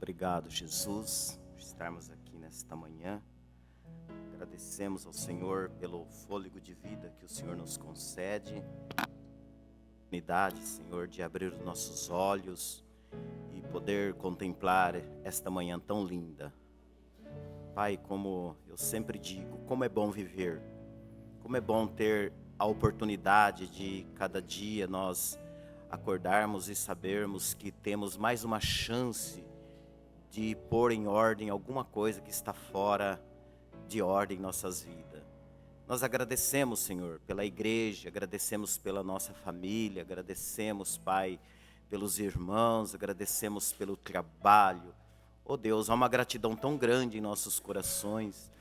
Obrigado, Jesus, por estarmos aqui nesta manhã. Agradecemos ao Senhor pelo fôlego de vida que o Senhor nos concede. Oportunidade, Senhor, de abrir os nossos olhos e poder contemplar esta manhã tão linda. Pai, como eu sempre digo, como é bom viver, como é bom ter a oportunidade de cada dia nós acordarmos e sabermos que temos mais uma chance de pôr em ordem alguma coisa que está fora de ordem em nossas vidas. Nós agradecemos, Senhor, pela igreja, agradecemos pela nossa família, agradecemos, Pai, pelos irmãos, agradecemos pelo trabalho. Oh Deus, há uma gratidão tão grande em nossos corações,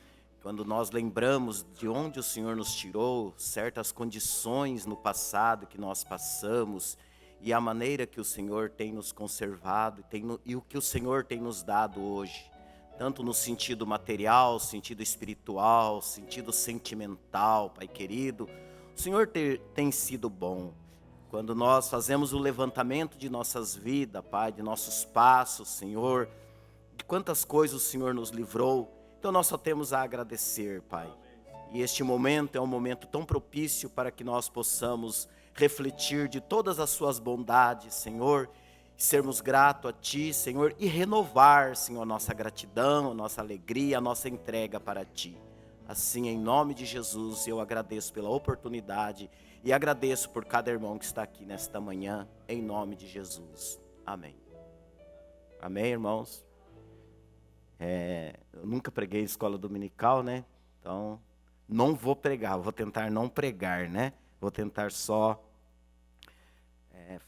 quando nós lembramos de onde o Senhor nos tirou, certas condições no passado que nós passamos, e a maneira que o Senhor tem nos conservado e o que o Senhor tem nos dado hoje, tanto no sentido material, sentido espiritual, sentido sentimental, Pai querido. O Senhor tem sido bom. Quando nós fazemos o levantamento de nossas vidas, Pai, de nossos passos, Senhor, de quantas coisas o Senhor nos livrou, então nós só temos a agradecer, Pai. E este momento é um momento tão propício para que nós possamos refletir de todas as suas bondades, Senhor, e sermos gratos a Ti, Senhor, e renovar, Senhor, a nossa gratidão, a nossa alegria, a nossa entrega para Ti. Assim, em nome de Jesus, eu agradeço pela oportunidade e agradeço por cada irmão que está aqui nesta manhã, em nome de Jesus. Amém. Amém, irmãos? Eu nunca preguei em escola dominical, né? Então, não vou pregar, vou tentar não pregar, né? Vou tentar só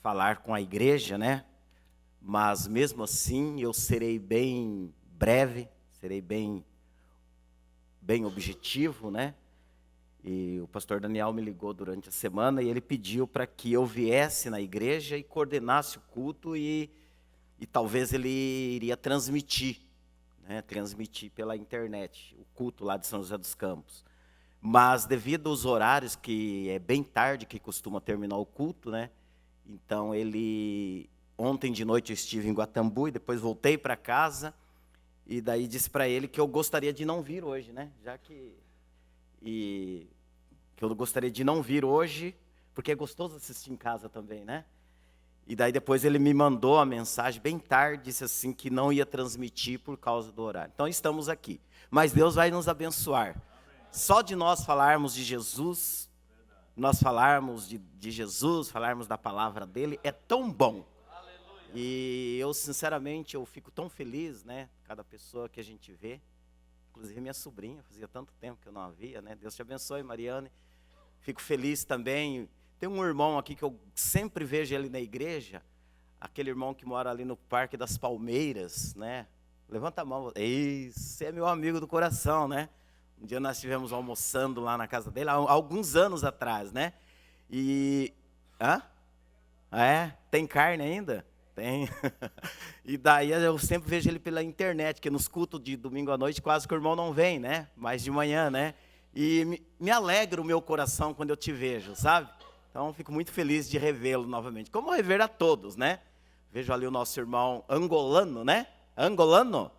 falar com a igreja, né? Mas mesmo assim eu serei bem breve, serei bem objetivo, né? E o pastor Daniel me ligou durante a semana e ele pediu para que eu viesse na igreja e coordenasse o culto e talvez ele iria transmitir, né? Transmitir pela internet o culto lá de São José dos Campos. Mas devido aos horários, que é bem tarde que costuma terminar o culto, né? Então ontem de noite eu estive em Guatambu e depois voltei para casa e daí disse para ele que eu gostaria de não vir hoje, né? Que eu gostaria de não vir hoje, porque é gostoso assistir em casa também, né? E daí depois ele me mandou a mensagem bem tarde, disse assim que não ia transmitir por causa do horário. Então estamos aqui, mas Deus vai nos abençoar. Só de nós falarmos de Jesus, nós falarmos de Jesus, falarmos da palavra dele, é tão bom. E eu, sinceramente, eu fico tão feliz, né? Cada pessoa que a gente vê, inclusive minha sobrinha, fazia tanto tempo que eu não a via, né? Deus te abençoe, Mariane. Fico feliz também. Tem um irmão aqui que eu sempre vejo ele na igreja, aquele irmão que mora ali no Parque das Palmeiras, né? Levanta a mão. Esse é meu amigo do coração, né? Um dia nós estivemos almoçando lá na casa dele, há alguns anos atrás, né? Tem carne ainda? Tem. E daí eu sempre vejo ele pela internet, que nos cultos de domingo à noite quase que o irmão não vem, né? Mas de manhã, né? E me alegra o meu coração quando eu te vejo, sabe? Então fico muito feliz de revê-lo novamente. Como rever a todos, né? Vejo ali o nosso irmão angolano, né? Angolano,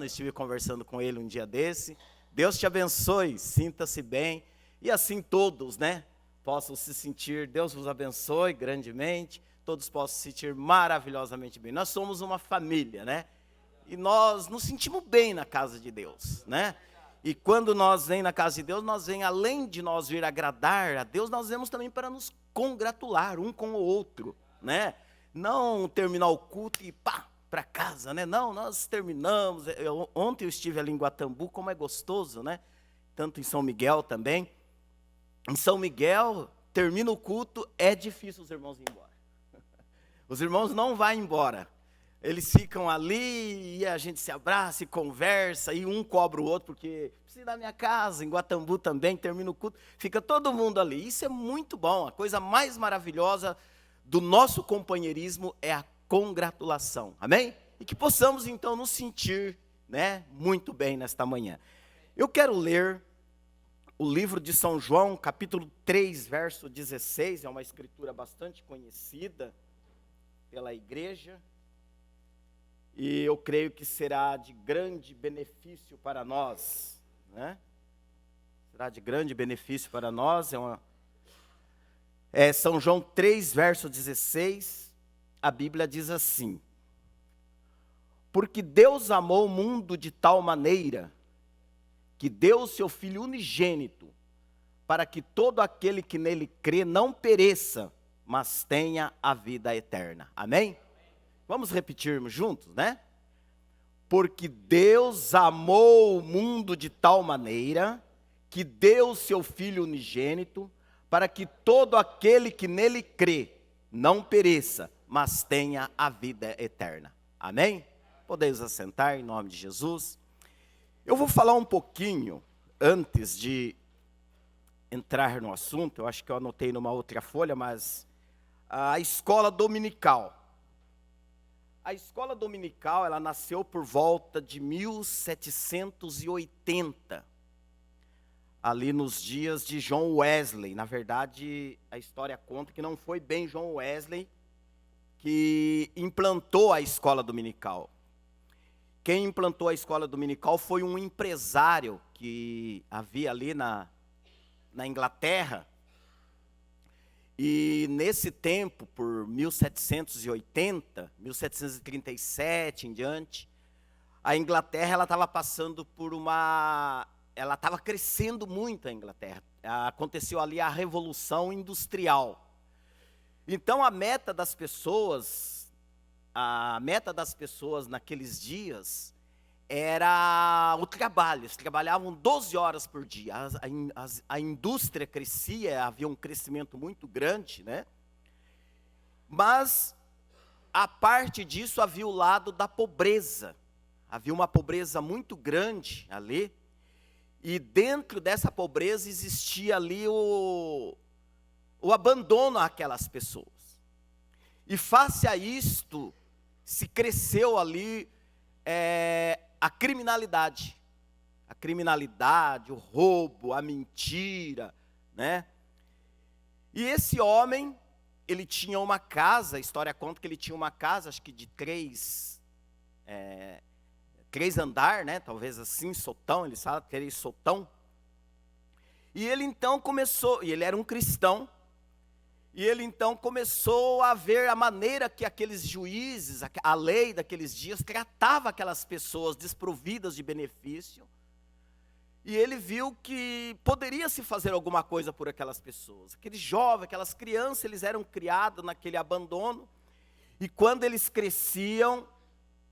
estive conversando com ele um dia desse. Deus te abençoe, sinta-se bem, e assim todos, né, possam se sentir, Deus vos abençoe grandemente, todos possam se sentir maravilhosamente bem. Nós somos uma família, né, e nós nos sentimos bem na casa de Deus, né, e quando nós vem na casa de Deus, nós vem, além de nós vir agradar a Deus, nós vemos também para nos congratular um com o outro, né, não terminar o culto e pá, para casa, né? Não, nós terminamos. Ontem eu estive ali em Guatambu, como é gostoso, né? Tanto em São Miguel também. Em São Miguel, termina o culto, é difícil os irmãos ir embora. Os irmãos não vão embora. Eles ficam ali e a gente se abraça e conversa, e um cobra o outro, porque precisa ir da minha casa, em Guatambu também, termina o culto, fica todo mundo ali. Isso é muito bom. A coisa mais maravilhosa do nosso companheirismo é a congratulação, amém? E que possamos então nos sentir, né, muito bem nesta manhã. Eu quero ler o livro de São João, capítulo 3, verso 16, é uma escritura bastante conhecida pela igreja. e eu creio que será de grande benefício para nós, né? Será de grande benefício para nós. São João 3, verso 16, a Bíblia diz assim: porque Deus amou o mundo de tal maneira que deu o seu Filho unigênito, para que todo aquele que nele crê não pereça, mas tenha a vida eterna. Amém? Vamos repetirmos juntos, né? Porque Deus amou o mundo de tal maneira que deu o seu Filho unigênito, para que todo aquele que nele crê não pereça, mas tenha a vida eterna. Amém? Podemos assentar em nome de Jesus. Eu vou falar um pouquinho, antes de entrar no assunto, eu acho que eu anotei numa outra folha, mas a escola dominical. A escola dominical, ela nasceu por volta de 1780, ali nos dias de John Wesley. Na verdade, a história conta que não foi bem John Wesley que implantou a escola dominical. Quem implantou a escola dominical foi um empresário que havia ali na Inglaterra. E nesse tempo, por 1780, 1737 em diante, a Inglaterra ela estava passando por ela estava crescendo muito, a Inglaterra. Aconteceu ali a Revolução Industrial. Então a meta das pessoas naqueles dias era o trabalho. Eles trabalhavam 12 horas por dia. A indústria crescia, havia um crescimento muito grande, né? Mas, a parte disso, havia o lado da pobreza. Havia uma pobreza muito grande ali. E dentro dessa pobreza existia ali o abandono àquelas pessoas. E face a isto, se cresceu ali a criminalidade, o roubo, a mentira, né? E esse homem, ele tinha uma casa, a história conta que ele tinha uma casa, acho que de três andar, né? Talvez assim, sotão, ele sabe, 3 sotão. E ele então começou, e ele era um cristão, e ele então começou a ver a maneira que aqueles juízes, a lei daqueles dias, tratava aquelas pessoas desprovidas de benefício. E ele viu que poderia se fazer alguma coisa por aquelas pessoas. Aqueles jovens, aquelas crianças, eles eram criados naquele abandono. E quando eles cresciam,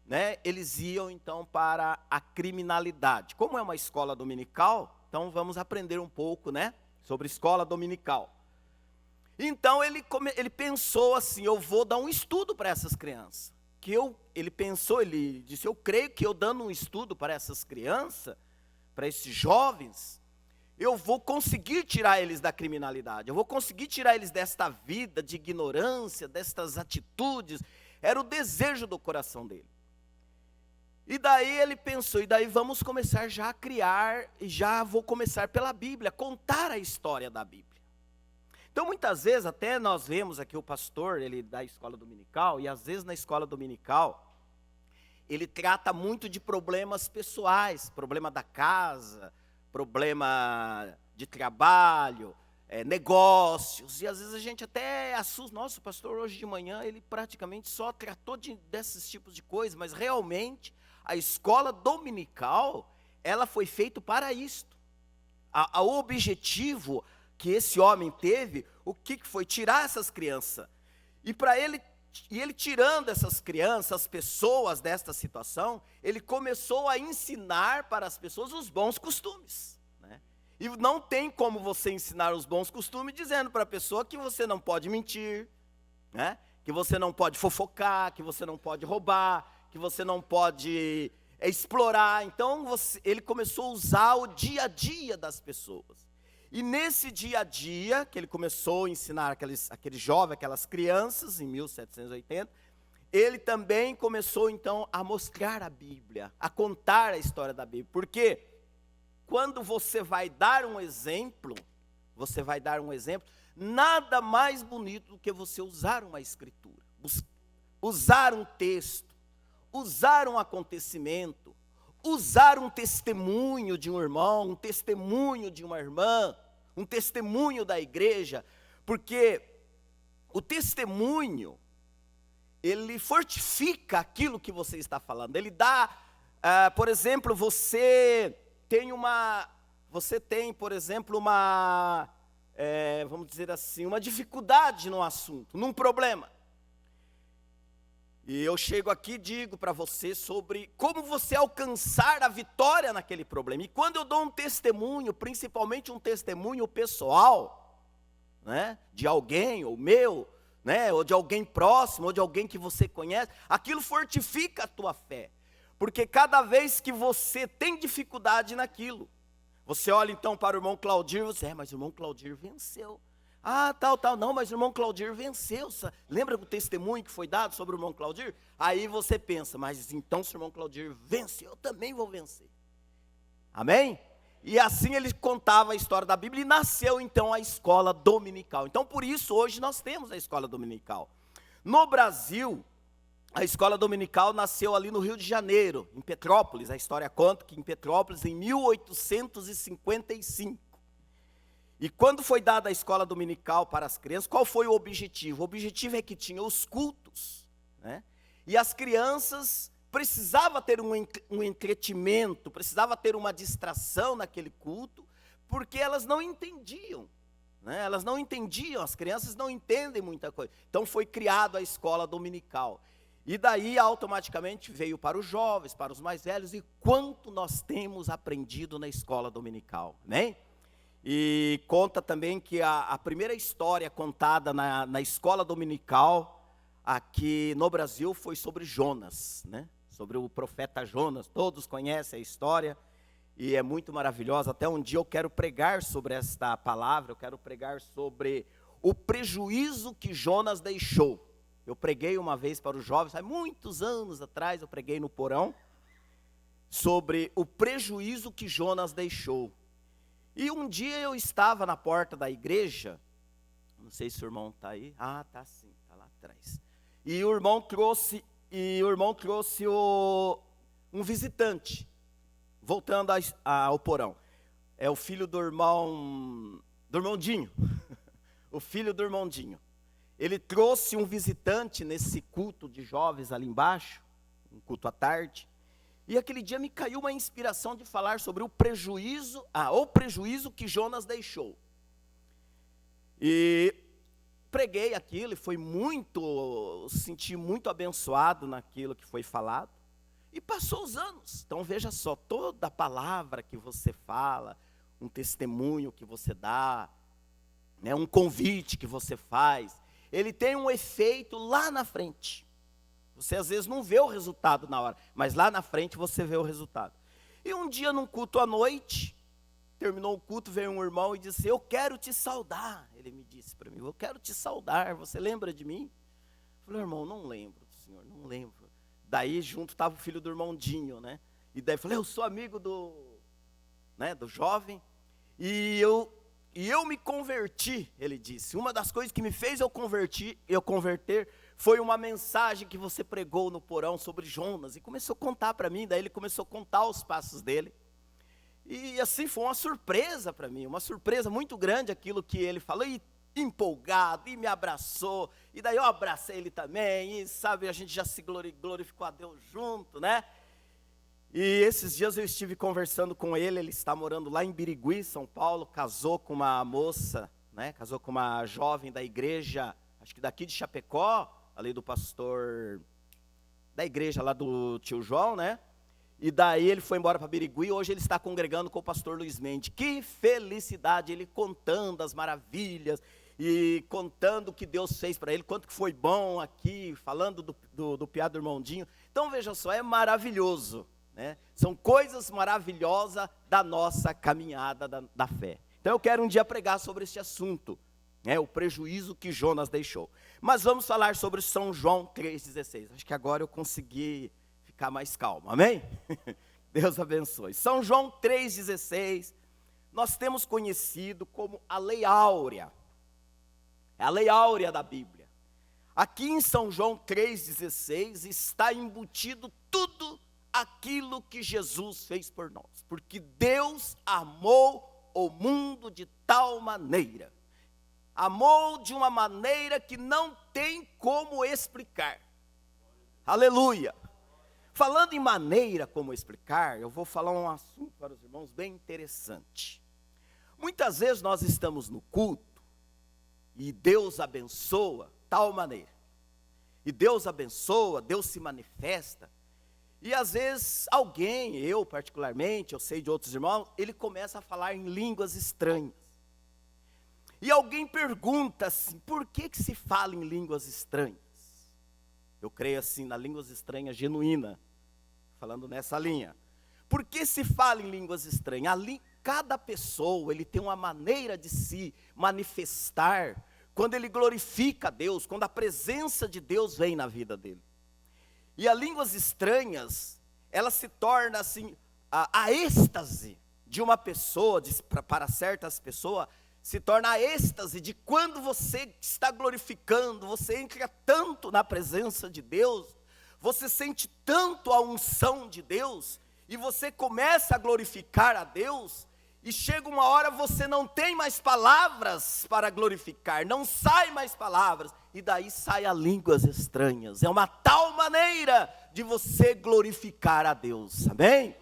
né, eles iam então para a criminalidade. Como é uma escola dominical, então vamos aprender um pouco, né, sobre escola dominical. Então ele pensou assim: eu vou dar um estudo para essas crianças. Ele disse: eu creio que eu dando um estudo para essas crianças, para esses jovens, eu vou conseguir tirar eles da criminalidade, eu vou conseguir tirar eles desta vida de ignorância, destas atitudes. Era o desejo do coração dele. E daí ele pensou: e daí vamos começar já a criar, e já vou começar pela Bíblia, contar a história da Bíblia. Então, muitas vezes, até nós vemos aqui o pastor, ele da escola dominical, e às vezes na escola dominical, ele trata muito de problemas pessoais, problema da casa, problema de trabalho, negócios, e às vezes a gente até assusta: nossa, o pastor hoje de manhã, ele praticamente só tratou desses tipos de coisas, mas realmente, a escola dominical, ela foi feita para isto. O objetivo que esse homem teve, o que foi? Tirar essas crianças. E ele tirando essas crianças, as pessoas desta situação, ele começou a ensinar para as pessoas os bons costumes, né? E não tem como você ensinar os bons costumes dizendo para a pessoa que você não pode mentir, né? Que você não pode fofocar, que você não pode roubar, que você não pode explorar. Então ele começou a usar o dia a dia das pessoas. E nesse dia a dia, que ele começou a ensinar aquele jovem, aquelas crianças, em 1780, ele também começou então a mostrar a Bíblia, a contar a história da Bíblia. Porque quando você vai dar um exemplo, nada mais bonito do que você usar uma escritura, usar um texto, usar um acontecimento, usar um testemunho de um irmão, um testemunho de uma irmã, um testemunho da igreja, porque o testemunho, ele fortifica aquilo que você está falando, ele dá, por exemplo, você tem, por exemplo, vamos dizer assim, uma dificuldade no assunto, num problema. E eu chego aqui e digo para você sobre como você alcançar a vitória naquele problema. E quando eu dou um testemunho, principalmente um testemunho pessoal, né, de alguém, ou meu, né, ou de alguém próximo, ou de alguém que você conhece, aquilo fortifica a tua fé. Porque cada vez que você tem dificuldade naquilo, você olha então para o irmão Claudir, você, mas o irmão Claudir venceu. Tal, não, mas o irmão Claudir venceu. Lembra do testemunho que foi dado sobre o irmão Claudir? Aí você pensa, mas então se o irmão Claudir venceu, eu também vou vencer. Amém? E assim ele contava a história da Bíblia e nasceu então a escola dominical. Então por isso hoje nós temos a escola dominical. No Brasil, a escola dominical nasceu ali no Rio de Janeiro, em Petrópolis. A história conta que em Petrópolis, em 1855. E quando foi dada a escola dominical para as crianças, qual foi o objetivo? O objetivo é que tinha os cultos, né? E as crianças precisavam ter um entretenimento, precisavam ter uma distração naquele culto, porque elas não entendiam, né? Elas não entendiam, as crianças não entendem muita coisa. Então foi criada a escola dominical. E daí automaticamente veio para os jovens, para os mais velhos, e quanto nós temos aprendido na escola dominical, né? E conta também que a primeira história contada na escola dominical aqui no Brasil foi sobre Jonas, né? Sobre o profeta Jonas. Todos conhecem a história e é muito maravilhosa. Até um dia eu quero pregar sobre esta palavra, eu quero pregar sobre o prejuízo que Jonas deixou. Eu preguei uma vez para os jovens, há muitos anos atrás, eu preguei no porão, sobre o prejuízo que Jonas deixou. E um dia eu estava na porta da igreja, não sei se o irmão está aí, está sim, está lá atrás. E o irmão trouxe um visitante, voltando ao porão. É o filho do irmão Dinho, o filho do irmão Dinho. Ele trouxe um visitante nesse culto de jovens ali embaixo, um culto à tarde. E aquele dia me caiu uma inspiração de falar sobre o prejuízo que Jonas deixou. E preguei aquilo e senti muito abençoado naquilo que foi falado. E passou os anos. Então veja só, toda palavra que você fala, um testemunho que você dá, né, um convite que você faz, ele tem um efeito lá na frente. Você às vezes não vê o resultado na hora, mas lá na frente você vê o resultado. E um dia num culto à noite, terminou o culto, veio um irmão e disse, eu quero te saudar. Ele me disse para mim, eu quero te saudar, você lembra de mim? Eu falei, irmão, não lembro, senhor, não lembro. Daí junto estava o filho do irmão Dinho, né? E daí eu falei, eu sou amigo do jovem, e eu me converti, ele disse. Uma das coisas que me fez eu converter, foi uma mensagem que você pregou no porão sobre Jonas, e começou a contar para mim, daí ele começou a contar os passos dele, e assim foi uma surpresa para mim, uma surpresa muito grande aquilo que ele falou, e empolgado, e me abraçou, e daí eu abracei ele também, e sabe, a gente já se glorificou a Deus junto, né? E esses dias eu estive conversando com ele está morando lá em Birigui, São Paulo, casou com uma moça, né? Casou com uma jovem da igreja, acho que daqui de Chapecó, ali do pastor, da igreja lá do tio João, né? E daí ele foi embora para Birigui, e hoje ele está congregando com o pastor Luiz Mendes. Que felicidade, ele contando as maravilhas, e contando o que Deus fez para ele, quanto que foi bom aqui, falando do piá do irmão Dinho. Então veja só, é maravilhoso, né? São coisas maravilhosas da nossa caminhada da fé. Então eu quero um dia pregar sobre esse assunto, o prejuízo que Jonas deixou. Mas vamos falar sobre São João 3,16. Acho que agora eu consegui ficar mais calmo, amém? Deus abençoe. São João 3,16, nós temos conhecido como a lei áurea. É a lei áurea da Bíblia. Aqui em São João 3,16 está embutido tudo aquilo que Jesus fez por nós. Porque Deus amou o mundo de tal maneira. Amou de uma maneira que não tem como explicar. Aleluia. Falando em maneira como explicar, eu vou falar um assunto para os irmãos bem interessante. Muitas vezes nós estamos no culto e Deus abençoa tal maneira. E Deus abençoa, Deus se manifesta. E às vezes alguém, eu particularmente, eu sei de outros irmãos, ele começa a falar em línguas estranhas. E alguém pergunta assim, por que se fala em línguas estranhas? Eu creio assim, na línguas estranhas genuína, falando nessa linha. Por que se fala em línguas estranhas? Cada pessoa, ele tem uma maneira de se manifestar, quando ele glorifica a Deus, quando a presença de Deus vem na vida dele. E as línguas estranhas, ela se torna assim, a êxtase de uma pessoa, para certas pessoas, se torna a êxtase de quando você está glorificando, você entra tanto na presença de Deus, você sente tanto a unção de Deus, e você começa a glorificar a Deus, e chega uma hora você não tem mais palavras para glorificar, não sai mais palavras, e daí sai a línguas estranhas. É uma tal maneira de você glorificar a Deus, amém?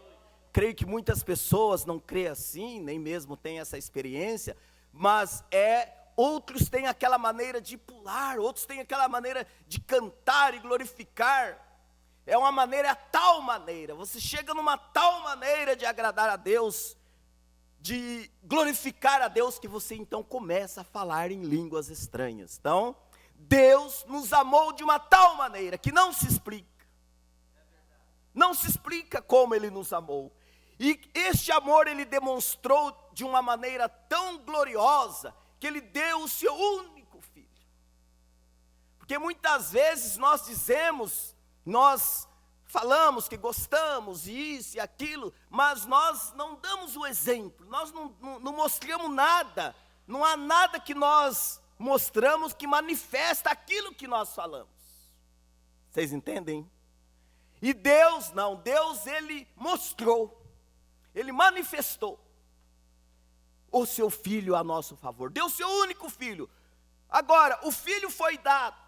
Creio que muitas pessoas não creem assim, nem mesmo têm essa experiência, mas outros têm aquela maneira de pular, outros têm aquela maneira de cantar e glorificar. É uma maneira, tal maneira, você chega numa tal maneira de agradar a Deus, de glorificar a Deus, que você então começa a falar em línguas estranhas. Então, Deus nos amou de uma tal maneira, que não se explica. Não se explica como Ele nos amou. E este amor Ele demonstrou de uma maneira tão gloriosa, que Ele deu o seu único Filho. Porque muitas vezes nós dizemos, nós falamos que gostamos, isso e aquilo, mas nós não damos o exemplo, nós não mostramos nada, não há nada que nós mostramos que manifesta aquilo que nós falamos. Vocês entendem? E Deus não, Deus Ele mostrou, Ele manifestou o seu Filho a nosso favor, deu o seu único Filho. Agora, o Filho foi dado,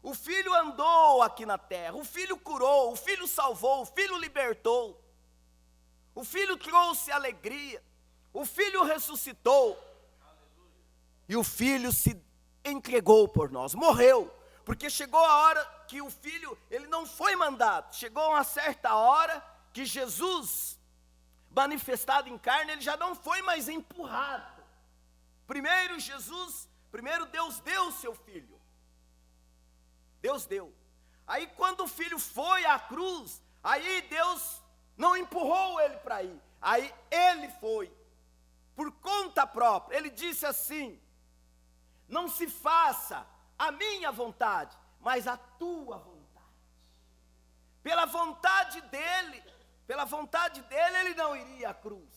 o Filho andou aqui na terra, o Filho curou, o Filho salvou, o Filho libertou, o Filho trouxe alegria, o Filho ressuscitou, e o Filho se entregou por nós, morreu, porque chegou a hora que o Filho, ele não foi mandado, chegou uma certa hora que Jesus, manifestado em carne, ele já não foi mais empurrado. Primeiro Deus deu o seu Filho. Deus deu. Aí quando o Filho foi à cruz, aí Deus não empurrou ele para ir. Aí ele foi, por conta própria. Ele disse assim, não se faça a minha vontade, mas a tua vontade. Pela vontade dele, ele não iria à cruz.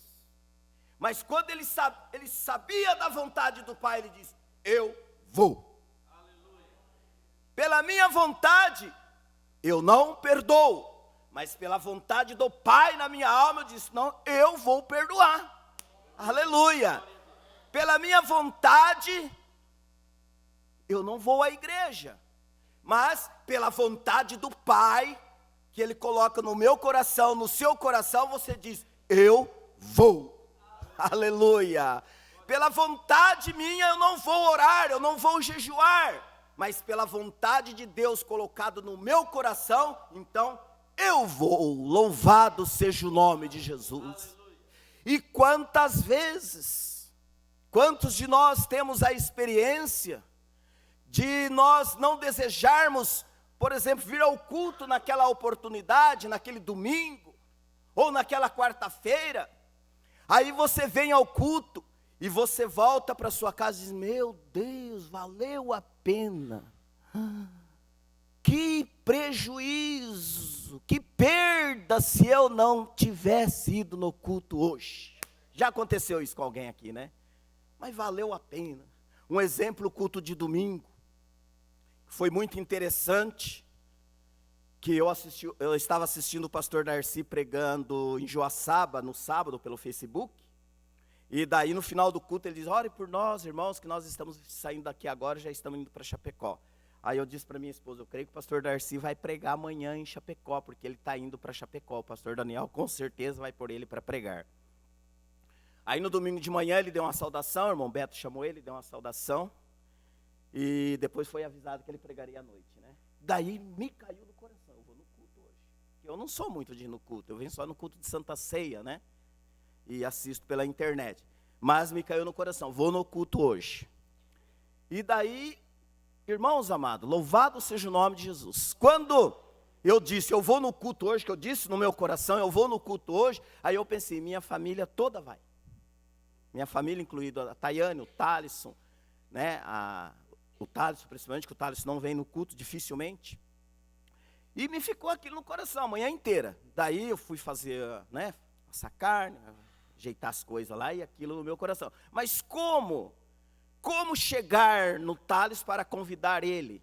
Mas quando ele sabia da vontade do Pai, ele disse, eu vou. Pela minha vontade, eu não perdoo, mas pela vontade do Pai na minha alma, eu disse, não, eu vou perdoar. Aleluia. Pela minha vontade, eu não vou à igreja, mas pela vontade do Pai, que Ele coloca no meu coração, no seu coração, você diz, eu vou. Aleluia. Pela vontade minha, eu não vou orar, eu não vou jejuar, mas pela vontade de Deus colocado no meu coração, então eu vou. Louvado seja o nome de Jesus. E quantas vezes, quantos de nós temos a experiência de nós não desejarmos, por exemplo, vir ao culto naquela oportunidade, naquele domingo, ou naquela quarta-feira, aí você vem ao culto, e você volta para sua casa e diz, meu Deus, valeu a pena, que prejuízo, que perda se eu não tivesse ido no culto hoje. Já aconteceu isso com alguém aqui, né? Mas valeu a pena. Um exemplo, o culto de domingo, foi muito interessante, que eu estava assistindo o pastor Darcy pregando em Joaçaba, no sábado, pelo Facebook, e daí no final do culto ele diz: ore por nós, irmãos, que nós estamos saindo daqui agora, já estamos indo para Chapecó. Aí eu disse para minha esposa: eu creio que o pastor Darcy vai pregar amanhã em Chapecó, porque ele está indo para Chapecó. O pastor Daniel com certeza vai pôr ele para pregar. Aí no domingo de manhã ele deu uma saudação, o irmão Beto chamou ele, deu uma saudação, e depois foi avisado que ele pregaria à noite, né? Daí me caiu no coração: eu vou no culto hoje. Eu não sou muito de ir no culto, eu venho só no culto de Santa Ceia, né? E assisto pela internet. Mas me caiu no coração: vou no culto hoje. E daí, irmãos amados, louvado seja o nome de Jesus. Quando eu disse, eu vou no culto hoje, que eu disse no meu coração, eu vou no culto hoje, aí eu pensei, minha família toda vai. Minha família, incluído a Tayane, o Thalisson, né? O Thalisson, principalmente, que o Thalisson não vem no culto dificilmente. E me ficou aquilo no coração a manhã inteira. Daí eu fui fazer, né, assar carne, ajeitar as coisas lá e aquilo no meu coração. Mas como chegar no Thales para convidar ele?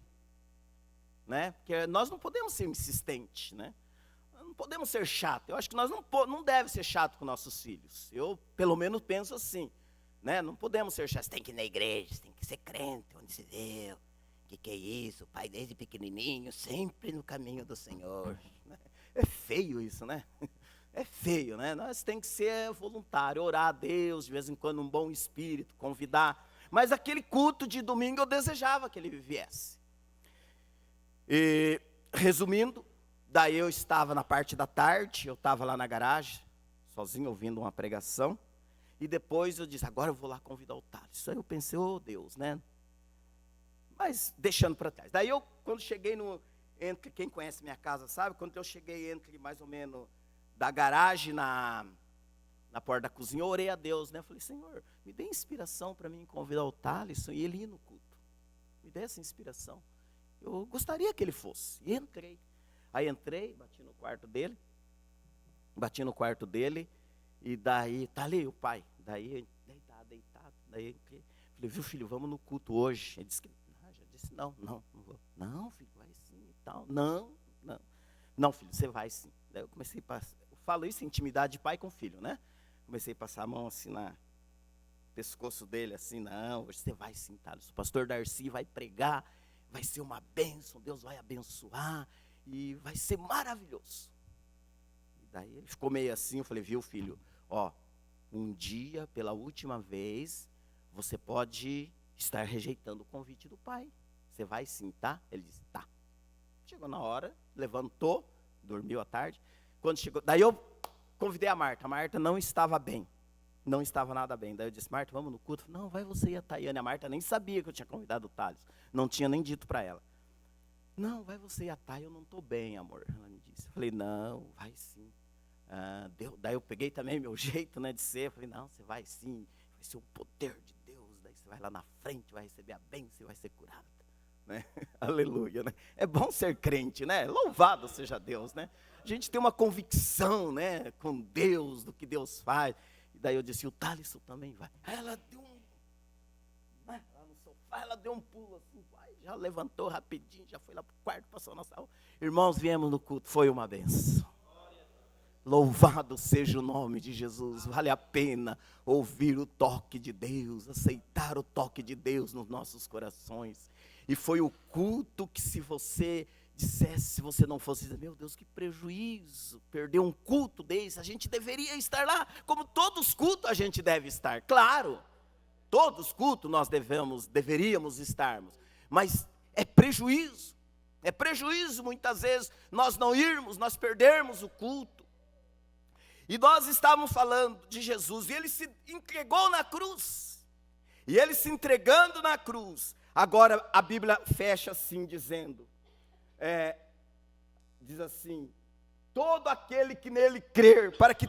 Né? Porque nós não podemos ser insistentes, né? Não podemos ser chato. Eu acho que nós não deve ser chato com nossos filhos. Eu, pelo menos, penso assim, né? Não podemos ser chatos. Tem que ir na igreja, tem que ser crente, onde se deu. Que é isso? O pai desde pequenininho, sempre no caminho do Senhor. É feio isso, né? É feio, né? Nós temos que ser voluntário, orar a Deus, de vez em quando um bom espírito, convidar. Mas aquele culto de domingo eu desejava que ele viesse. E, resumindo, daí eu estava na parte da tarde, eu estava lá na garagem, sozinho, ouvindo uma pregação. E depois eu disse, agora eu vou lá convidar o Thales. Aí eu pensei, oh Deus, né? Mas deixando para trás. Daí eu, quando cheguei entre, quem conhece minha casa sabe, quando eu cheguei entre mais ou menos da garagem na porta da cozinha, eu orei a Deus, né? Eu falei, Senhor, me dê inspiração para mim convidar o Thales e ele ir no culto. Me dê essa inspiração. Eu gostaria que ele fosse. E entrei. Aí entrei, bati no quarto dele, e daí, tá ali o pai. Daí, deitado. Daí entrei. Falei, viu filho, vamos no culto hoje. Ele disse que, já disse, não vou. Não, filho, vai sim e tal. Não, filho, você vai sim. Daí eu comecei a passar, eu falo isso, intimidade de pai com filho, né? Comecei a passar a mão assim no pescoço dele, assim, não, hoje você vai sim, Thales. O pastor Darcy vai pregar, vai ser uma bênção, Deus vai abençoar, e vai ser maravilhoso. E daí ele ficou meio assim, eu falei, viu filho, ó, um dia, pela última vez, você pode estar rejeitando o convite do pai. Você vai sim, tá? Ele disse, tá. Chegou na hora, levantou, dormiu à tarde. Quando chegou, daí eu convidei a Marta não estava bem. Não estava nada bem. Daí eu disse, Marta, vamos no culto? Não, vai você e a Tayane. A Marta nem sabia que eu tinha convidado o Thales. Não tinha nem dito para ela. Não, vai você e a Tayane, eu não estou bem, amor. Ela me disse. Eu falei, não, vai sim. Daí eu peguei também meu jeito, né, de ser. Eu falei, não, você vai sim. Vai ser um poder de Deus. Daí você vai lá na frente, vai receber a bênção e vai ser curado. Né? Aleluia, né? É bom ser crente, né? Louvado seja Deus, né? A gente tem uma convicção, né, com Deus, do que Deus faz. E daí eu disse, o Thalisson também vai. Aí ela deu lá no sofá, ela deu um pulo assim, já levantou rapidinho, já foi lá para o quarto, passou na sala. Irmãos, viemos no culto, foi uma benção. Louvado seja o nome de Jesus. Vale a pena ouvir o toque de Deus, aceitar o toque de Deus nos nossos corações. E foi o culto que, se você dissesse, se você não fosse dizer, meu Deus, que prejuízo, perder um culto desse, a gente deveria estar lá, como todos os cultos a gente deve estar, claro, todos os cultos nós deveríamos estarmos, mas é prejuízo muitas vezes nós não irmos, nós perdermos o culto. E nós estávamos falando de Jesus, e ele se entregou na cruz, e ele se entregando na cruz, agora a Bíblia fecha assim, dizendo, diz assim, todo aquele que nele crer, para que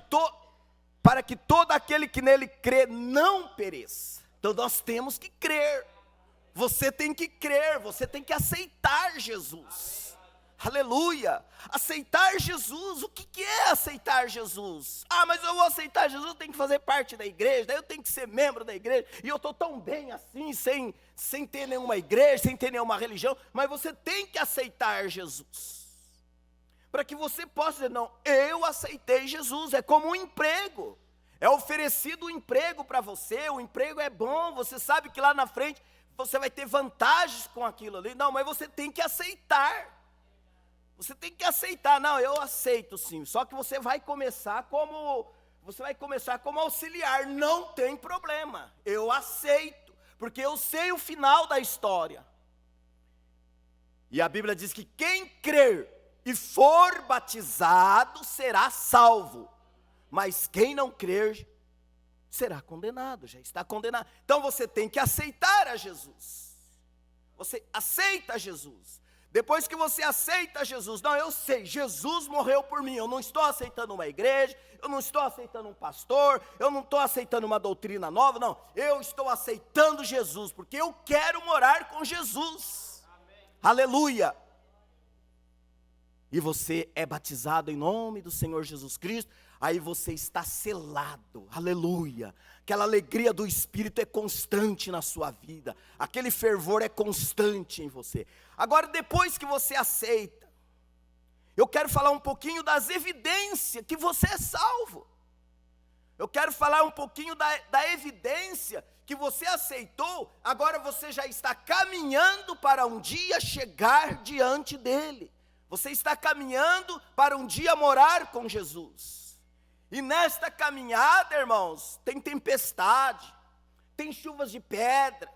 todo aquele que nele crê não pereça. Então nós temos que crer, você tem que crer, você tem que aceitar Jesus. Aleluia. Aceitar Jesus. O que é aceitar Jesus? Ah, mas eu vou aceitar Jesus, eu tenho que fazer parte da igreja, daí eu tenho que ser membro da igreja, e eu estou tão bem assim, sem ter nenhuma igreja, sem ter nenhuma religião. Mas você tem que aceitar Jesus, para que você possa dizer, não, eu aceitei Jesus. É como um emprego, é oferecido um emprego para você, o emprego é bom, você sabe que lá na frente você vai ter vantagens com aquilo ali. Não, mas você tem que aceitar. Você tem que aceitar. Não, eu aceito sim. Só que você vai começar como auxiliar. Não tem problema. Eu aceito, porque eu sei o final da história. E a Bíblia diz que quem crer e for batizado será salvo, mas quem não crer será condenado, já está condenado. Então você tem que aceitar a Jesus. Você aceita Jesus. Depois que você aceita Jesus, não, eu sei, Jesus morreu por mim. Eu não estou aceitando uma igreja, eu não estou aceitando um pastor, eu não estou aceitando uma doutrina nova, não. Eu estou aceitando Jesus, porque eu quero morar com Jesus. Amém. Aleluia. E você é batizado em nome do Senhor Jesus Cristo, aí você está selado, aleluia. Aquela alegria do Espírito é constante na sua vida, aquele fervor é constante em você. Agora, depois que você aceita, eu quero falar um pouquinho das evidências que você é salvo. Eu quero falar um pouquinho da evidência que você aceitou, agora você já está caminhando para um dia chegar diante dele. Você está caminhando para um dia morar com Jesus. E nesta caminhada, irmãos, tem tempestade, tem chuvas de pedra,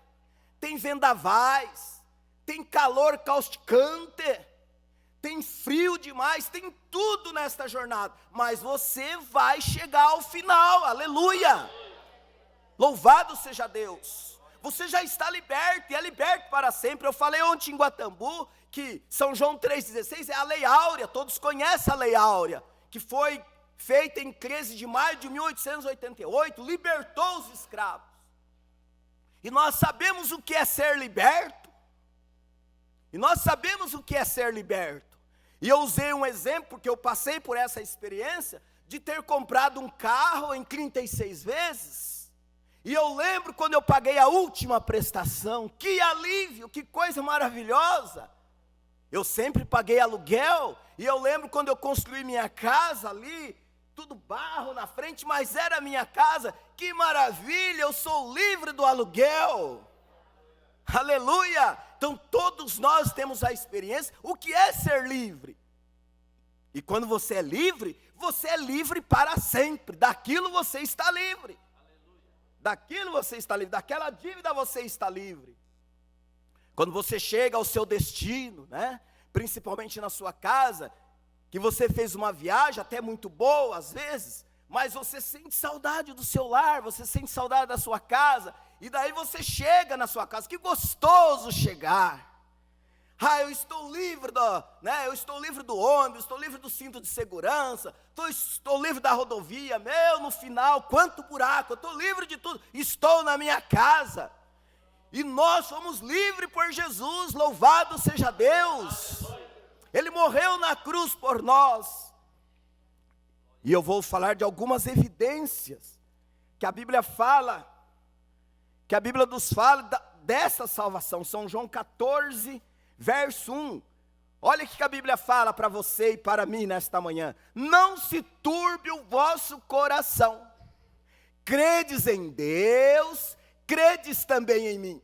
tem vendavais, tem calor causticante, tem frio demais, tem tudo nesta jornada. Mas você vai chegar ao final, aleluia. Louvado seja Deus. Você já está liberto, e é liberto para sempre. Eu falei ontem em Guatambu que São João 3,16 é a lei áurea, todos conhecem a lei áurea, que foi feita em 13 de maio de 1888, libertou os escravos. E nós sabemos o que é ser liberto. E nós sabemos o que é ser liberto. E eu usei um exemplo, porque eu passei por essa experiência, de ter comprado um carro em 36 vezes. E eu lembro quando eu paguei a última prestação, que alívio, que coisa maravilhosa. Eu sempre paguei aluguel, e eu lembro quando eu construí minha casa ali, tudo barro na frente, mas era a minha casa, que maravilha, eu sou livre do aluguel, aleluia. Então todos nós temos a experiência, o que é ser livre, e quando você é livre para sempre, daquilo você está livre, daquilo você está livre, daquela dívida você está livre. Quando você chega ao seu destino, né, principalmente na sua casa, que você fez uma viagem até muito boa às vezes, mas você sente saudade do seu lar, você sente saudade da sua casa, e daí você chega na sua casa, que gostoso chegar. Eu estou livre eu estou livre do ônibus, estou livre do cinto de segurança, estou livre da rodovia, no final, quanto buraco, eu estou livre de tudo, estou na minha casa. E nós somos livres por Jesus, louvado seja Deus. Ele morreu na cruz por nós. E eu vou falar de algumas evidências que a Bíblia fala, que a Bíblia nos fala dessa salvação. São João 14, verso 1. Olha o que a Bíblia fala para você e para mim nesta manhã. Não se turbe o vosso coração. Credes em Deus, credes também em mim.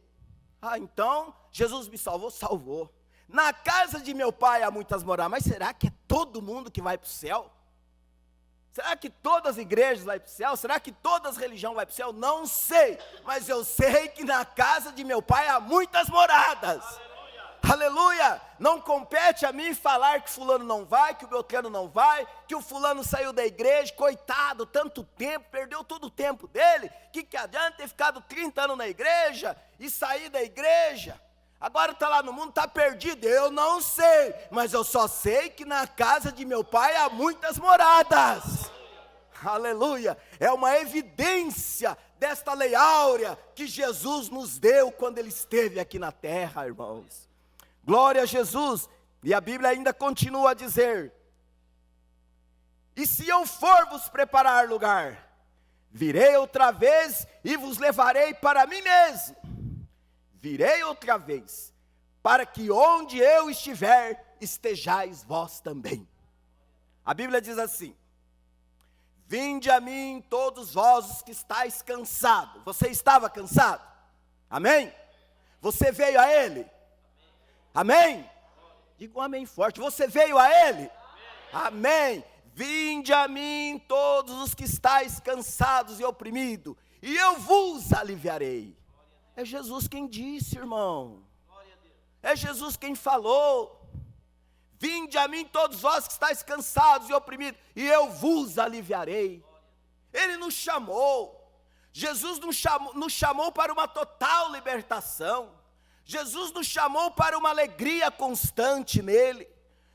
Então, Jesus me salvou, salvou. Na casa de meu pai há muitas moradas, mas será que é todo mundo que vai para o céu? Será que todas as igrejas vão para o céu? Será que todas as religiões vão para o céu? Não sei, mas eu sei que na casa de meu pai há muitas moradas. Aleluia. Não compete a mim falar que fulano não vai, que o beltrano não vai, que o fulano saiu da igreja, coitado, tanto tempo, perdeu todo o tempo dele, que adianta ter ficado 30 anos na igreja e sair da igreja? Agora está lá no mundo, está perdido. Eu não sei, mas eu só sei que na casa de meu pai há muitas moradas. Aleluia. É uma evidência desta lei áurea que Jesus nos deu quando ele esteve aqui na terra, irmãos. Glória a Jesus. E a Bíblia ainda continua a dizer: e se eu for vos preparar lugar, virei outra vez e vos levarei para mim mesmo. Virei outra vez, para que onde eu estiver, estejais vós também. A Bíblia diz assim: vinde a mim todos vós os que estáis cansados. Você estava cansado? Amém? Você veio a Ele? Amém? Diga um amém forte. Você veio a Ele? Amém. Vinde a mim todos os que estáis cansados e oprimidos, e eu vos aliviarei. É Jesus quem disse, irmão. É Jesus quem falou. Vinde a mim todos vós que estáis cansados e oprimidos, e eu vos aliviarei. Ele nos chamou. Jesus nos chamou para uma total libertação. Jesus nos chamou para uma alegria constante nele.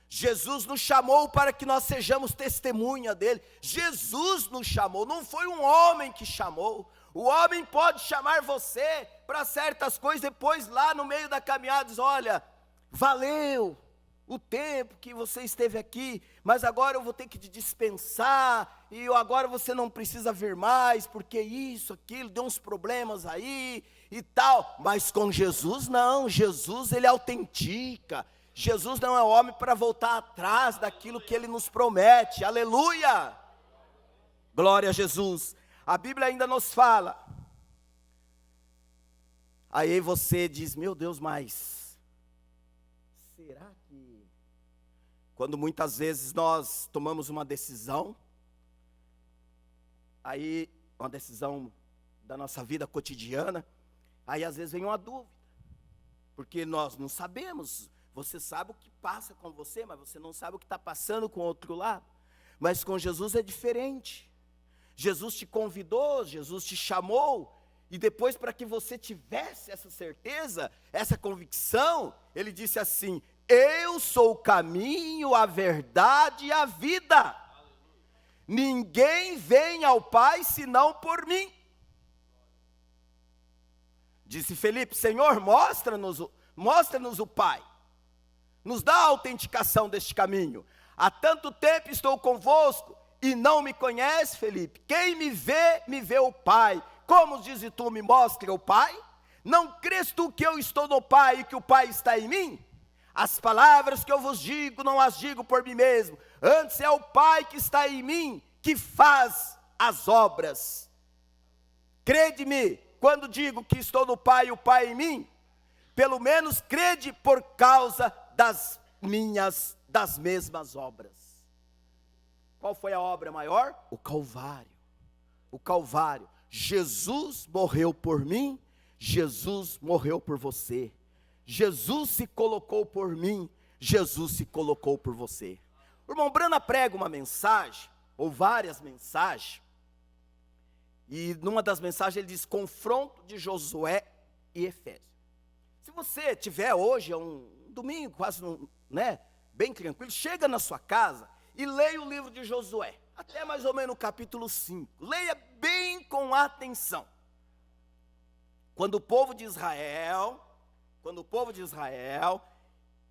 Jesus nos chamou para que nós sejamos testemunha dele. Jesus nos chamou, não foi um homem que chamou. O homem pode chamar você para certas coisas, depois lá no meio da caminhada diz: olha, valeu o tempo que você esteve aqui, mas agora eu vou ter que te dispensar, e agora você não precisa vir mais, porque isso, aquilo, deu uns problemas aí e tal. Mas com Jesus não, Jesus ele autentica. Jesus não é homem para voltar atrás daquilo que ele nos promete. Aleluia! Glória a Jesus. A Bíblia ainda nos fala. Aí você diz: meu Deus, mas será que... Quando muitas vezes nós tomamos uma decisão, aí uma decisão da nossa vida cotidiana, aí às vezes vem uma dúvida, porque nós não sabemos. Você sabe o que passa com você, mas você não sabe o que está passando com o outro lado. Mas com Jesus é diferente. Jesus te convidou, Jesus te chamou, e depois, para que você tivesse essa certeza, essa convicção, ele disse assim: eu sou o caminho, a verdade e a vida. Ninguém vem ao Pai senão por mim. Disse Felipe: Senhor, mostra-nos o Pai. Nos dá a autenticação deste caminho. Há tanto tempo estou convosco e não me conhece, Felipe. Quem me vê o Pai. Como dizes tu, me mostra o Pai? Não crês tu que eu estou no Pai e que o Pai está em mim? As palavras que eu vos digo, não as digo por mim mesmo. Antes é o Pai que está em mim, que faz as obras. Crede-me, quando digo que estou no Pai e o Pai em mim. Pelo menos crede por causa das mesmas obras. Qual foi a obra maior? O Calvário. O Calvário. Jesus morreu por mim, Jesus morreu por você. Jesus se colocou por mim, Jesus se colocou por você. O irmão Brana prega uma mensagem, ou várias mensagens, e numa das mensagens ele diz: confronto de Josué e Efésios. Se você tiver hoje, é um domingo, quase, bem tranquilo, chega na sua casa e leia o livro de Josué, até mais ou menos o capítulo 5, leia bem com atenção. Quando o povo de Israel,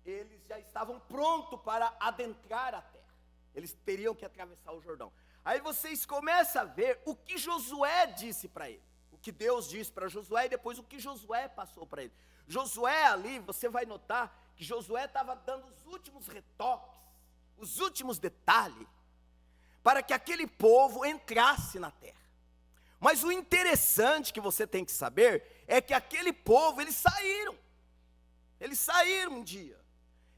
eles já estavam prontos para adentrar a terra, eles teriam que atravessar o Jordão. Aí vocês começam a ver o que Josué disse para ele, o que Deus disse para Josué e depois o que Josué passou para ele. Josué ali, você vai notar que Josué estava dando os últimos retoques, os últimos detalhes, para que aquele povo entrasse na terra. Mas o interessante que você tem que saber, é que aquele povo, eles saíram um dia,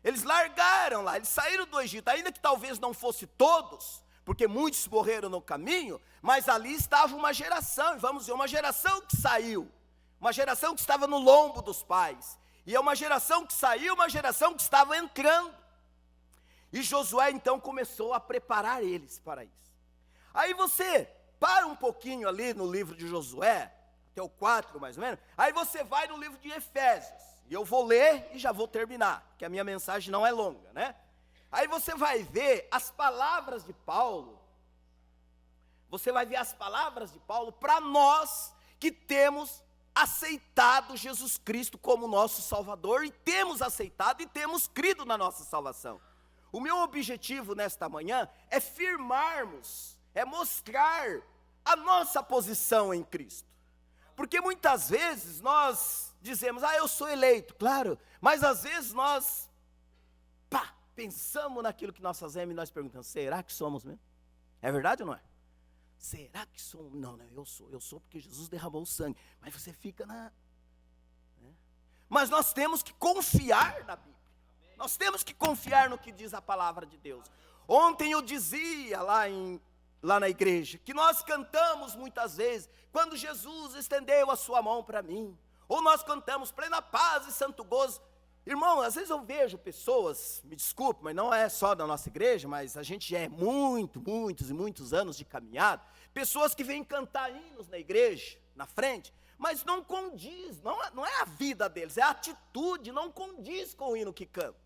eles largaram lá, eles saíram do Egito, ainda que talvez não fosse todos, porque muitos morreram no caminho, mas ali estava uma geração, e vamos ver, uma geração que saiu, uma geração que estava no lombo dos pais, e é uma geração que saiu, uma geração que estava entrando, e Josué então começou a preparar eles para isso. Aí você para um pouquinho ali no livro de Josué, até o 4 mais ou menos, aí você vai no livro de Efésios, e eu vou ler e já vou terminar, porque a minha mensagem não é longa, Aí você vai ver as palavras de Paulo, para nós que temos aceitado Jesus Cristo como nosso Salvador, e temos aceitado e temos crido na nossa salvação. O meu objetivo nesta manhã é firmarmos, é mostrar a nossa posição em Cristo. Porque muitas vezes nós dizemos, eu sou eleito, claro, mas às vezes nós pensamos naquilo que nós fazemos e nós perguntamos, será que somos mesmo? É verdade ou não é? Será que somos? Não, eu sou porque Jesus derramou o sangue. Mas você fica na... Mas nós temos que confiar na Bíblia. Nós temos que confiar no que diz a palavra de Deus. Ontem eu dizia lá na igreja, que nós cantamos muitas vezes, quando Jesus estendeu a sua mão para mim. Ou nós cantamos plena paz e santo gozo. Irmão, às vezes eu vejo pessoas, me desculpe, mas não é só da nossa igreja, mas a gente já é muitos anos de caminhada, pessoas que vêm cantar hinos na igreja, na frente, mas não condiz, não é a vida deles, é a atitude, não condiz com o hino que canta.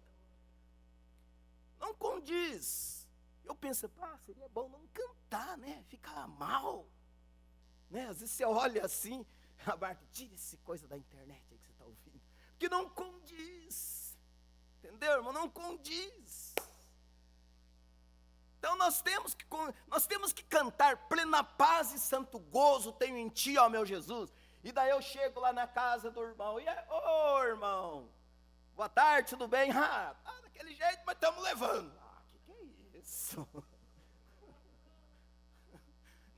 Não condiz. Eu penso, seria bom não cantar, né? Fica mal. Né? Às vezes você olha assim, a Marta, tira essa coisa da internet aí que você está ouvindo. Que não condiz, entendeu, irmão? Não condiz. Então nós temos que cantar plena paz e santo gozo tenho em ti, ó meu Jesus. E daí eu chego lá na casa do irmão, ô irmão, boa tarde, tudo bem? Daquele jeito, mas estamos levando. Que é isso?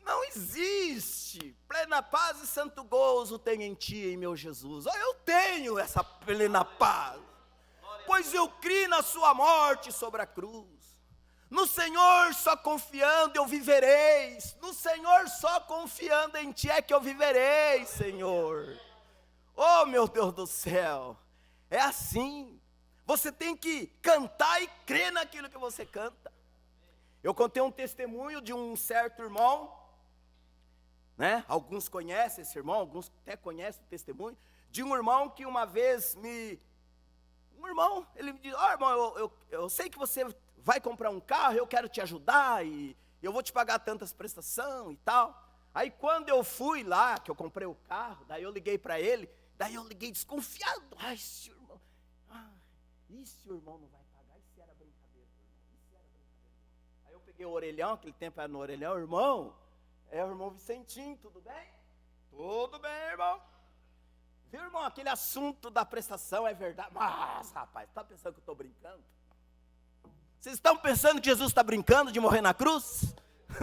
Não existe plena paz e santo gozo tenho em ti, meu Jesus. Eu tenho essa plena paz, pois eu criei na sua morte sobre a cruz. No Senhor só confiando eu viverei. No Senhor só confiando em ti é que eu viverei, Senhor. Oh meu Deus do céu, é assim. Você tem que cantar e crer naquilo que você canta. Eu contei um testemunho de um certo irmão, né? Alguns conhecem esse irmão, alguns até conhecem o testemunho, de um irmão que uma vez ele me disse, irmão, eu sei que você vai comprar um carro, eu quero te ajudar, e eu vou te pagar tantas prestações e tal. Aí quando eu fui lá, que eu comprei o carro, daí eu liguei para ele, daí eu liguei desconfiado, esse irmão não vai pagar, isso era brincadeira, irmão. Aí eu peguei o orelhão, aquele tempo era no orelhão, irmão, é o irmão Vicentinho, tudo bem? Tudo bem, irmão. Viu, irmão, aquele assunto da prestação é verdade. Mas, rapaz, está pensando que eu estou brincando? Vocês estão pensando que Jesus está brincando de morrer na cruz?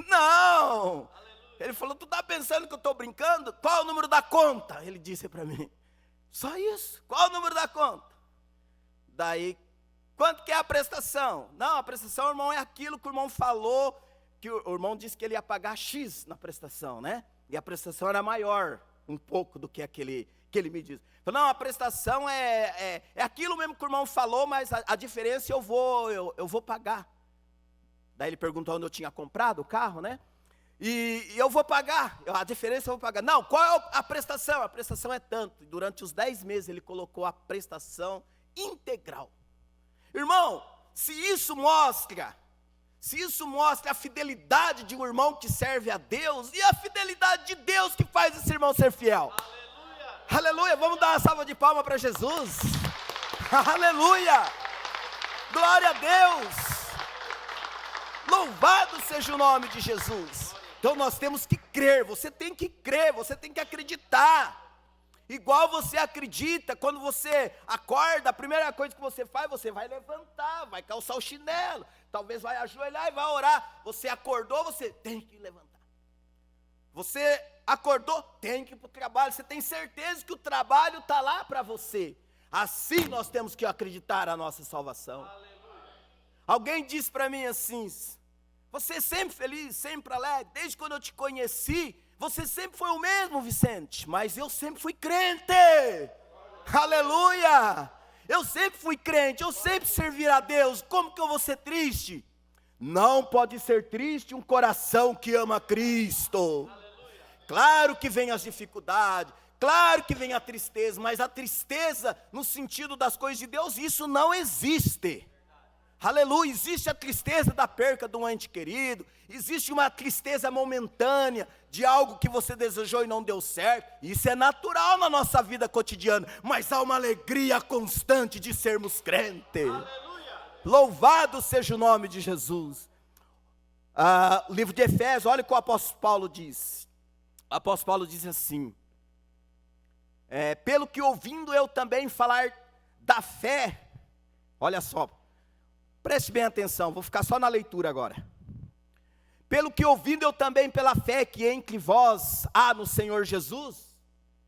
Não. Ele falou, tu está pensando que eu estou brincando? Qual é o número da conta? Ele disse para mim. Só isso? Qual é o número da conta? Daí, quanto que é a prestação? Não, a prestação, irmão, é aquilo que o irmão falou, que o irmão disse que ele ia pagar X na prestação, né? E a prestação era maior, um pouco do que aquele que ele me disse. Falei, não, a prestação é aquilo mesmo que o irmão falou, mas a diferença eu vou pagar. Daí ele perguntou onde eu tinha comprado o carro, né? E eu vou pagar, a diferença eu vou pagar. Não, qual é a prestação? A prestação é tanto. E durante os 10 meses ele colocou a prestação integral. Irmão, se isso mostra a fidelidade de um irmão que serve a Deus, e a fidelidade de Deus que faz esse irmão ser fiel. Aleluia! Aleluia! Vamos dar uma salva de palmas para Jesus. Aleluia! Glória a Deus! Louvado seja o nome de Jesus. Então nós temos que crer, você tem que crer, você tem que acreditar. Igual você acredita, quando você acorda, a primeira coisa que você faz, você vai levantar, vai calçar o chinelo, talvez vai ajoelhar e vai orar. Você acordou, você tem que levantar. Você acordou, tem que ir para o trabalho, você tem certeza que o trabalho está lá para você. Assim nós temos que acreditar a nossa salvação. Aleluia. Alguém disse para mim assim, você é sempre feliz, sempre alegre, desde quando eu te conheci, você sempre foi o mesmo, Vicente, mas eu sempre fui crente. Aleluia! Eu sempre fui crente, eu sempre servi a Deus. Como que eu vou ser triste? Não pode ser triste um coração que ama Cristo. Claro que vem as dificuldades, claro que vem a tristeza, mas a tristeza no sentido das coisas de Deus, isso não existe. Aleluia, existe a tristeza da perca de um ente querido, existe uma tristeza momentânea de algo que você desejou e não deu certo. Isso é natural na nossa vida cotidiana, mas há uma alegria constante de sermos crentes. Aleluia. Louvado seja o nome de Jesus. Livro de Efésios, olha o que o apóstolo Paulo diz. O apóstolo Paulo diz assim: pelo que ouvindo eu também falar da fé, olha só, preste bem atenção, vou ficar só na leitura agora. Pelo que ouvindo eu também pela fé que entre vós há no Senhor Jesus.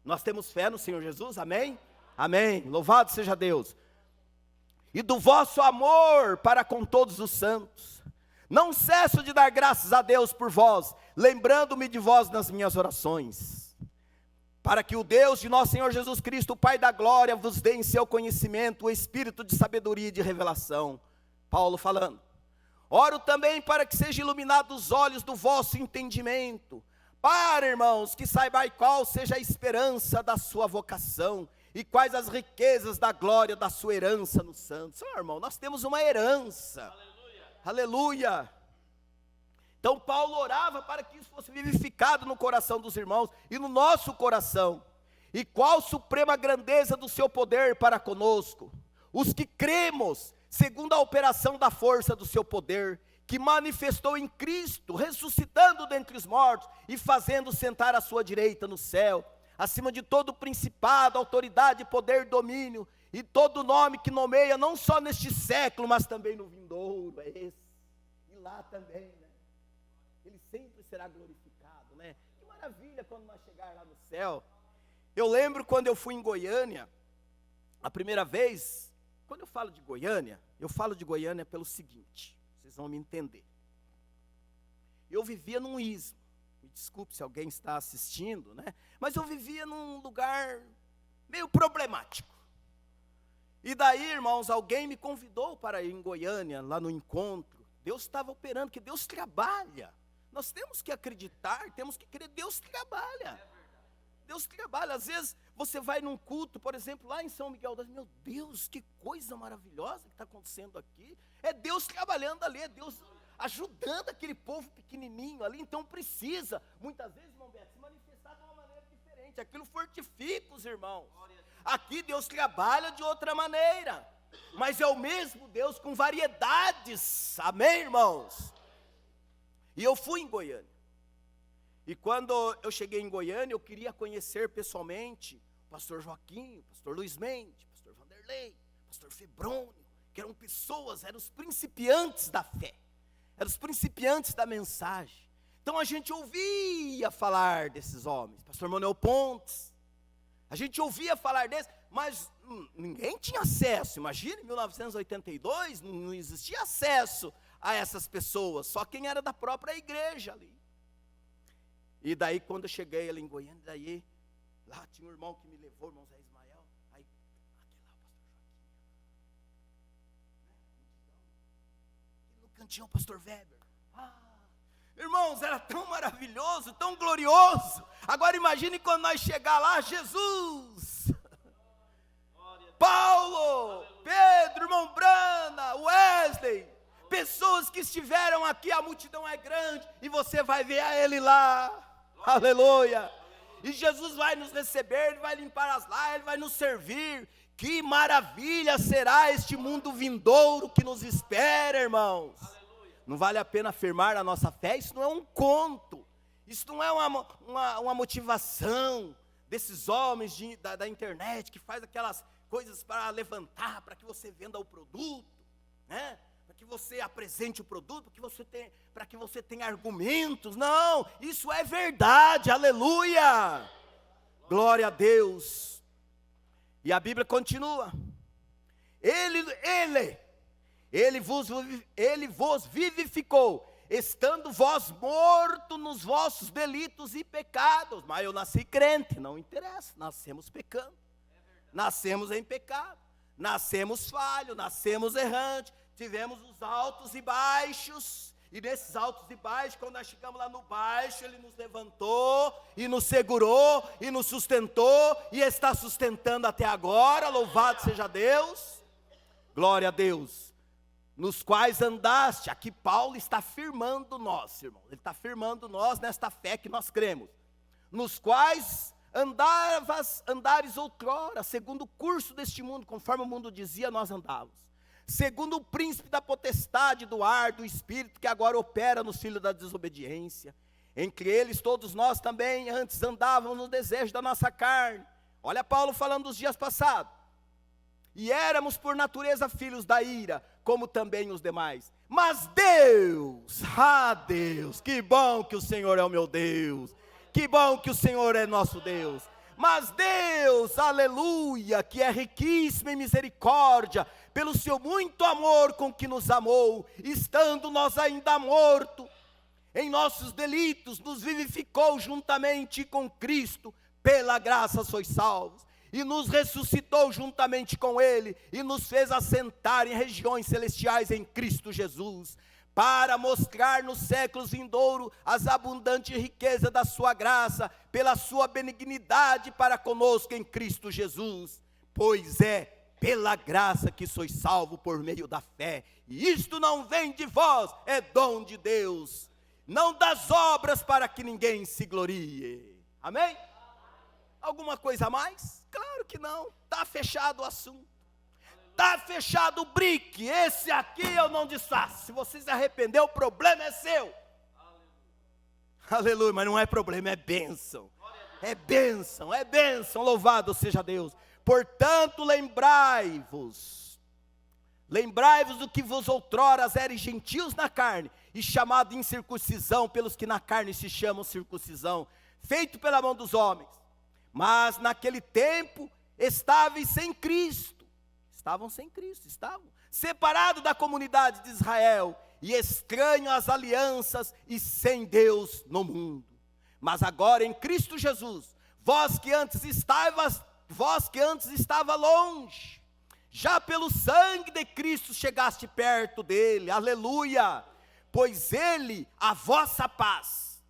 Nós temos fé no Senhor Jesus, amém? Amém, louvado seja Deus. E do vosso amor para com todos os santos. Não cesso de dar graças a Deus por vós, lembrando-me de vós nas minhas orações. Para que o Deus de nosso Senhor Jesus Cristo, o Pai da glória, vos dê em seu conhecimento o espírito de sabedoria e de revelação. Paulo falando. Oro também para que sejam iluminados os olhos do vosso entendimento, para, irmãos, que saibais qual seja a esperança da sua vocação, e quais as riquezas da glória da sua herança nos santos. Irmão, nós temos uma herança. Aleluia. Aleluia. Então Paulo orava para que isso fosse vivificado no coração dos irmãos, e no nosso coração. E qual suprema grandeza do seu poder para conosco, os que cremos, segundo a operação da força do seu poder, que manifestou em Cristo, ressuscitando dentre os mortos, e fazendo sentar à sua direita no céu, acima de todo principado, autoridade, poder, domínio, e todo nome que nomeia, não só neste século, mas também no vindouro, é esse, e lá também, né? Ele sempre será glorificado, né? Que maravilha quando nós chegarmos lá no céu. Eu lembro quando eu fui em Goiânia, a primeira vez. Quando eu falo de Goiânia pelo seguinte, vocês vão me entender. Eu vivia num ismo, me desculpe se alguém está assistindo, né? Mas eu vivia num lugar meio problemático. E daí, irmãos, alguém me convidou para ir em Goiânia, lá no encontro. Deus estava operando, que Deus trabalha. Nós temos que acreditar, temos que crer, Deus trabalha. Deus trabalha. Às vezes você vai num culto, por exemplo, lá em São Miguel das, meu Deus, que coisa maravilhosa que está acontecendo aqui. É Deus trabalhando ali, é Deus ajudando aquele povo pequenininho ali. Então precisa, muitas vezes, irmão Beto, se manifestar de uma maneira diferente. Aquilo fortifica os irmãos. Aqui Deus trabalha de outra maneira, mas é o mesmo Deus com variedades. Amém, irmãos? E eu fui em Goiânia. E quando eu cheguei em Goiânia, eu queria conhecer pessoalmente o pastor Joaquim, o pastor Luiz Mendes, o pastor Vanderlei, o pastor Febrônio, que eram pessoas, eram os principiantes da fé, eram os principiantes da mensagem. Então a gente ouvia falar desses homens, pastor Manuel Pontes, a gente ouvia falar desses, mas ninguém tinha acesso. Imagine, em 1982, não existia acesso a essas pessoas, só quem era da própria igreja ali. E daí quando eu cheguei ali em Goiânia, daí lá tinha um irmão que me levou, irmão Zé Ismael, aí, aqui lá o pastor Joaquim, e no cantinho o pastor Weber. Irmãos, era tão maravilhoso, tão glorioso. Agora imagine quando nós chegar lá, Jesus, Paulo, Pedro, irmão Brana, Wesley, pessoas que estiveram aqui, a multidão é grande, e você vai ver a ele lá. Aleluia. E Jesus vai nos receber, Ele vai limpar as lágrimas, Ele vai nos servir. Que maravilha será este mundo vindouro que nos espera, irmãos. Não vale a pena afirmar a nossa fé? Isso não é um conto, isso não é uma motivação desses homens da internet, que faz aquelas coisas para levantar, para que você venda o produto, né? Para que você apresente o produto, para que você tenha argumentos. Não, isso é verdade, aleluia, glória a Deus. E a Bíblia continua, Ele vos vivificou, estando vós mortos nos vossos delitos e pecados. Mas eu nasci crente, não interessa, nascemos pecando, nascemos em pecado, nascemos falhos, nascemos errantes, tivemos os altos e baixos, e nesses altos e baixos, quando nós chegamos lá no baixo, Ele nos levantou, e nos segurou, e nos sustentou, e está sustentando até agora, louvado seja Deus, glória a Deus. nos quais andaste. Aqui Paulo está firmando nós, irmão. Ele está firmando nós nesta fé que nós cremos. Nos quais andares outrora, segundo o curso deste mundo, conforme o mundo dizia, nós andávamos. Segundo o príncipe da potestade do ar, do espírito, que agora opera nos filhos da desobediência. Entre eles todos nós também antes andávamos no desejo da nossa carne. Olha Paulo falando dos dias passados. E éramos por natureza filhos da ira, como também os demais. Mas Deus, Deus, que bom que o Senhor é o meu Deus. Que bom que o Senhor é nosso Deus. Mas Deus, aleluia, que é riquíssimo em misericórdia, pelo seu muito amor com que nos amou, estando nós ainda mortos em nossos delitos, nos vivificou juntamente com Cristo, pela graça sois salvos, e nos ressuscitou juntamente com Ele, e nos fez assentar em regiões celestiais em Cristo Jesus, para mostrar nos séculos vindouros as abundantes riquezas da sua graça, pela sua benignidade para conosco em Cristo Jesus. Pois é pela graça que sois salvo por meio da fé, e isto não vem de vós, é dom de Deus, não das obras para que ninguém se glorie. Amém? Alguma coisa a mais? Claro que não, está fechado o assunto. Está fechado o brique, esse aqui eu não desfaço. Se você se arrepender, o problema é seu. Aleluia, mas não é problema, é bênção. É bênção, é bênção, louvado seja Deus. Portanto, lembrai-vos do que vos outrora eres gentios na carne, e chamado incircuncisão pelos que na carne se chamam circuncisão, feito pela mão dos homens. Mas naquele tempo estáveis sem Cristo. Estavam sem Cristo, estavam separados da comunidade de Israel, e estranhos às alianças, e sem Deus no mundo. Mas agora em Cristo Jesus, vós que antes estava longe, já pelo sangue de Cristo chegaste perto dele, aleluia, pois ele a vossa paz,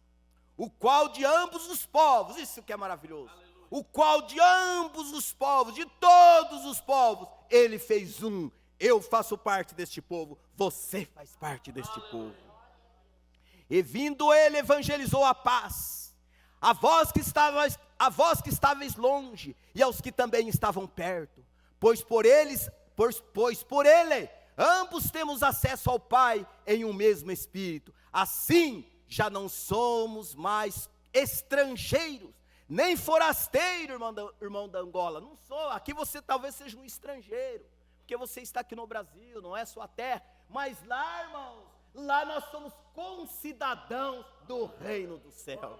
o qual de ambos os povos, isso que é maravilhoso, o qual de ambos os povos, de todos os povos, ele fez um. Eu faço parte deste povo, você faz parte deste povo. E vindo ele, evangelizou a paz, a vós que estáveis longe, e aos que também estavam perto, pois por ele, ambos temos acesso ao Pai em um mesmo Espírito. Assim, já não somos mais estrangeiros, nem forasteiro, irmão da Angola. Não sou, aqui você talvez seja um estrangeiro, porque você está aqui no Brasil, não é sua terra. Mas lá, irmãos, lá nós somos concidadãos do reino do céu.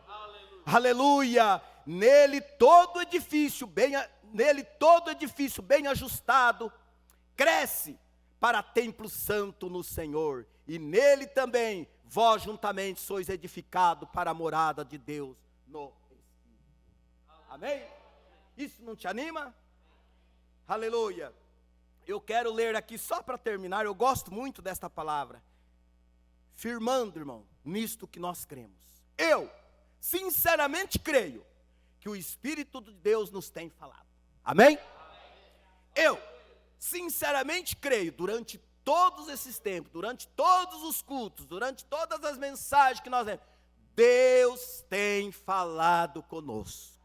Aleluia! Nele todo edifício bem ajustado cresce para templo santo no Senhor. E nele também vós juntamente sois edificados para a morada de Deus no Amém? Isso não te anima? Aleluia. Eu quero ler aqui só para terminar, eu gosto muito desta palavra. Firmando, irmão, nisto que nós cremos. Eu, sinceramente creio que o Espírito de Deus nos tem falado. Amém? Eu, sinceramente creio, durante todos esses tempos, durante todos os cultos, durante todas as mensagens que nós temos, Deus tem falado conosco.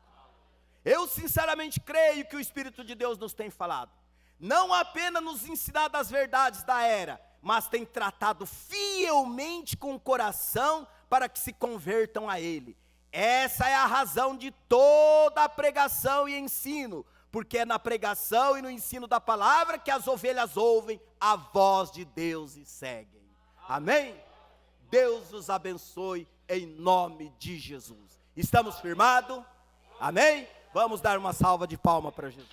Eu sinceramente creio que o Espírito de Deus nos tem falado. Não apenas nos ensinado as verdades da era, mas tem tratado fielmente com o coração para que se convertam a Ele. Essa é a razão de toda a pregação e ensino, porque é na pregação e no ensino da palavra que as ovelhas ouvem a voz de Deus e seguem. Amém? Deus os abençoe em nome de Jesus. Estamos firmados? Amém? Vamos dar uma salva de palmas para Jesus.